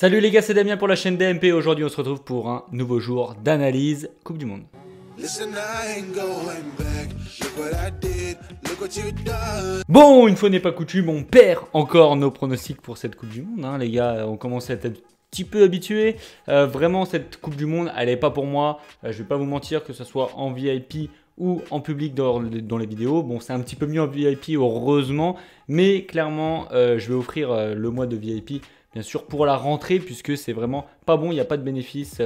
Salut les gars, c'est Damien pour la chaîne DMP. Aujourd'hui on se retrouve pour un nouveau jour d'analyse Coupe du Monde. Bon, une fois n'est pas coutume, on perd encore nos pronostics pour cette Coupe du Monde, hein, les gars. On commence à être un petit peu habitués. Vraiment, cette Coupe du Monde, elle n'est pas pour moi. Je vais pas vous mentir, que ce soit en VIP ou en public dans les vidéos. Bon, c'est un petit peu mieux en VIP, heureusement. Mais clairement, je vais offrir le mois de VIP, bien sûr, pour la rentrée, puisque c'est vraiment pas bon. Il n'y a pas de bénéfice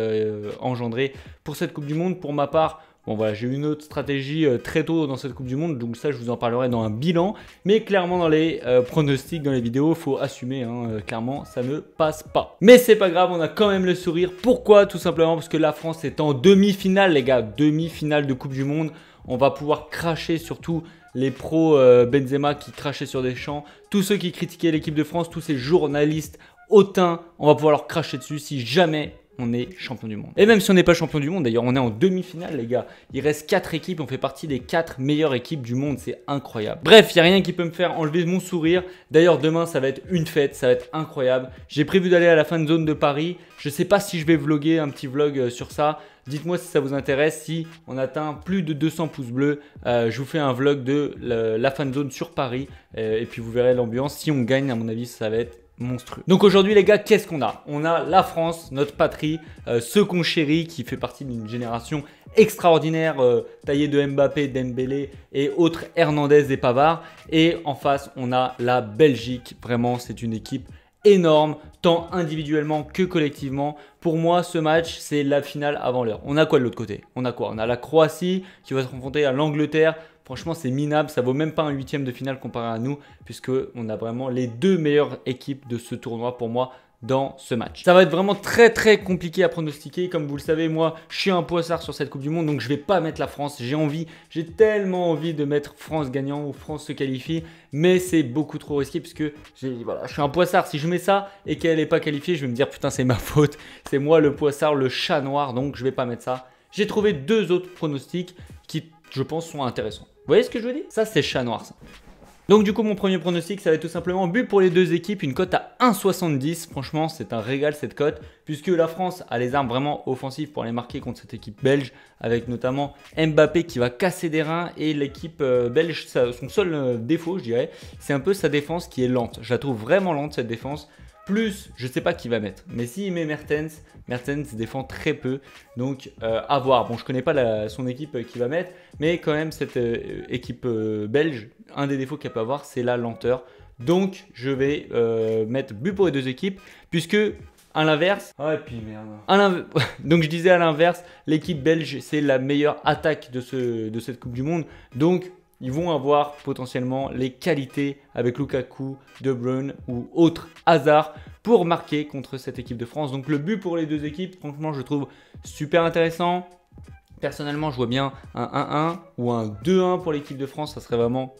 engendré pour cette Coupe du Monde. Pour ma part, bon voilà, j'ai eu une autre stratégie très tôt dans cette Coupe du Monde, donc ça je vous en parlerai dans un bilan. Mais clairement dans les pronostics, dans les vidéos, il faut assumer, hein, clairement ça ne passe pas. Mais c'est pas grave, on a quand même le sourire. Pourquoi? Tout simplement parce que la France est en demi-finale les gars, demi-finale de Coupe du Monde. On va pouvoir cracher surtout les pros Benzema qui crachaient sur Deschamps, tous ceux qui critiquaient l'équipe de France, tous ces journalistes hautains, on va pouvoir leur cracher dessus si jamais on est champion du monde. Et même si on n'est pas champion du monde, d'ailleurs on est en demi-finale les gars. Il reste 4 équipes, on fait partie des 4 meilleures équipes du monde, c'est incroyable. Bref, il n'y a rien qui peut me faire enlever mon sourire. D'ailleurs demain ça va être une fête, ça va être incroyable. J'ai prévu d'aller à la fan zone de Paris. Je ne sais pas si je vais vlogger un petit vlog sur ça. Dites-moi si ça vous intéresse, si on atteint plus de 200 pouces bleus, je vous fais un vlog de la fan zone sur Paris et puis vous verrez l'ambiance. Si on gagne, à mon avis, ça va être monstrueux. Donc aujourd'hui les gars, qu'est-ce qu'on a? On a la France, notre patrie, ce qu'on chérit, qui fait partie d'une génération extraordinaire, taillée de Mbappé, Dembélé et autres Hernandez et Pavard. Et en face, on a la Belgique. Vraiment, c'est une équipe énorme, tant individuellement que collectivement. Pour moi, ce match, c'est la finale avant l'heure. On a quoi de l'autre côté? On a quoi? On a la Croatie qui va se confronter à l'Angleterre. Franchement, c'est minable. Ça vaut même pas un huitième de finale comparé à nous, puisqu'on a vraiment les deux meilleures équipes de ce tournoi pour moi dans ce match. Ça va être vraiment très compliqué à pronostiquer. Comme vous le savez, moi, je suis un poissard sur cette Coupe du Monde, donc je vais pas mettre la France. J'ai tellement envie de mettre France gagnant ou France se qualifie, mais c'est beaucoup trop risqué puisque voilà, je suis un poissard. Si je mets ça et qu'elle n'est pas qualifiée, je vais me dire putain, c'est ma faute. C'est moi le poissard, le chat noir, donc je vais pas mettre ça. J'ai trouvé deux autres pronostics qui, je pense, sont intéressants. Vous voyez ce que je veux dire? Ça, c'est chat noir, ça. Donc du coup, mon premier pronostic, ça va être tout simplement but pour les deux équipes, une cote à 1,70. Franchement, c'est un régal cette cote, puisque la France a les armes vraiment offensives pour aller marquer contre cette équipe belge, avec notamment Mbappé qui va casser des reins, et l'équipe belge, son seul défaut, je dirais, c'est un peu sa défense qui est lente. Je la trouve vraiment lente, cette défense. Plus, je ne sais pas qui va mettre, mais s'il met Mertens défend très peu, donc à voir. Bon, je ne connais pas son équipe qui va mettre, mais quand même cette équipe belge, un des défauts qu'elle peut avoir, c'est la lenteur. Donc, je vais mettre but pour les deux équipes, puisque à l'inverse, donc je disais à l'inverse, l'équipe belge, c'est la meilleure attaque de cette Coupe du Monde, donc ils vont avoir potentiellement les qualités avec Lukaku, De Bruyne ou autre Hazard pour marquer contre cette équipe de France. Donc le but pour les deux équipes, franchement, je trouve super intéressant. Personnellement, je vois bien un 1-1 ou un 2-1 pour l'équipe de France. Ça serait vraiment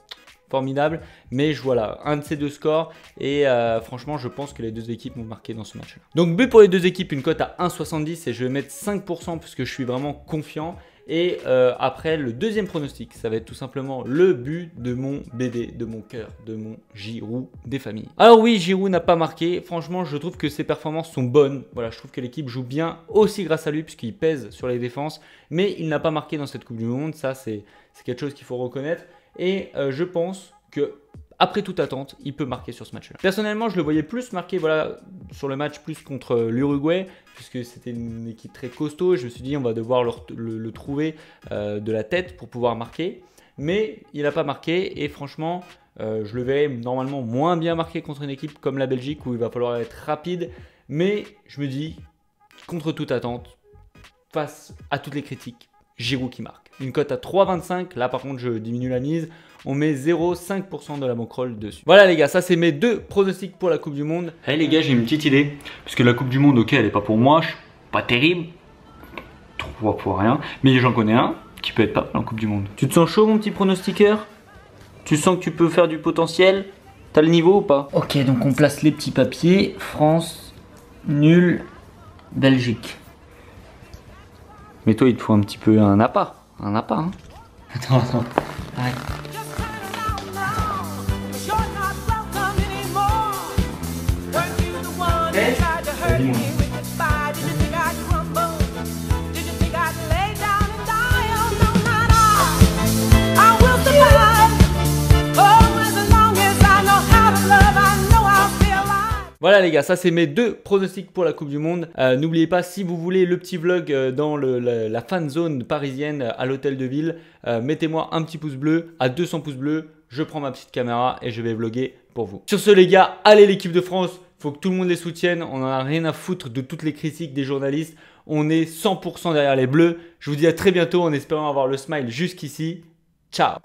formidable. Mais voilà, un de ces deux scores. Et franchement, je pense que les deux équipes vont marquer dans ce match-là. Donc but pour les deux équipes, une cote à 1,70 et je vais mettre 5% parce que je suis vraiment confiant. Et après, le deuxième pronostic, ça va être tout simplement le but de mon bébé, de mon cœur, de mon Giroud des familles. Alors oui, Giroud n'a pas marqué. Franchement, je trouve que ses performances sont bonnes. Voilà, je trouve que l'équipe joue bien aussi grâce à lui puisqu'il pèse sur les défenses. Mais il n'a pas marqué dans cette Coupe du Monde. Ça, c'est quelque chose qu'il faut reconnaître. Et je pense que après toute attente, il peut marquer sur ce match-là. Personnellement, je le voyais plus marquer voilà, sur le match plus contre l'Uruguay, puisque c'était une équipe très costaud. Je me suis dit, on va devoir le trouver de la tête pour pouvoir marquer. Mais il n'a pas marqué et franchement, je le verrais normalement moins bien marqué contre une équipe comme la Belgique où il va falloir être rapide. Mais je me dis, contre toute attente, face à toutes les critiques, Giroud qui marque. Une cote à 3,25. Là, par contre, je diminue la mise. On met 0,5% de la bankroll dessus. Voilà les gars, ça c'est mes deux pronostics pour la Coupe du Monde. Hey les gars, j'ai une petite idée. Parce que la Coupe du Monde, ok, elle n'est pas pour moi. Je suis pas terrible. 3 pour rien. Mais j'en connais un qui peut être pas en Coupe du Monde. Tu te sens chaud mon petit pronostiqueur? Tu sens que tu peux faire du potentiel? T'as le niveau ou pas? Ok, donc on place les petits papiers. France, nul, Belgique. Mais toi, il te faut un petit peu un appât. Un appât, hein. Attends. Arrête. le monde. Voilà les gars, ça c'est mes 2 pronostics pour la Coupe du Monde. N'oubliez pas, si vous voulez le petit vlog dans la fan zone parisienne à l'hôtel de ville, mettez-moi un petit pouce bleu. À 200 pouces bleus, je prends ma petite caméra et je vais vlogger pour vous. Sur ce les gars, allez l'équipe de France, faut que tout le monde les soutienne. On n'en a rien à foutre de toutes les critiques des journalistes. On est 100% derrière les bleus. Je vous dis à très bientôt en espérant avoir le smile jusqu'ici. Ciao.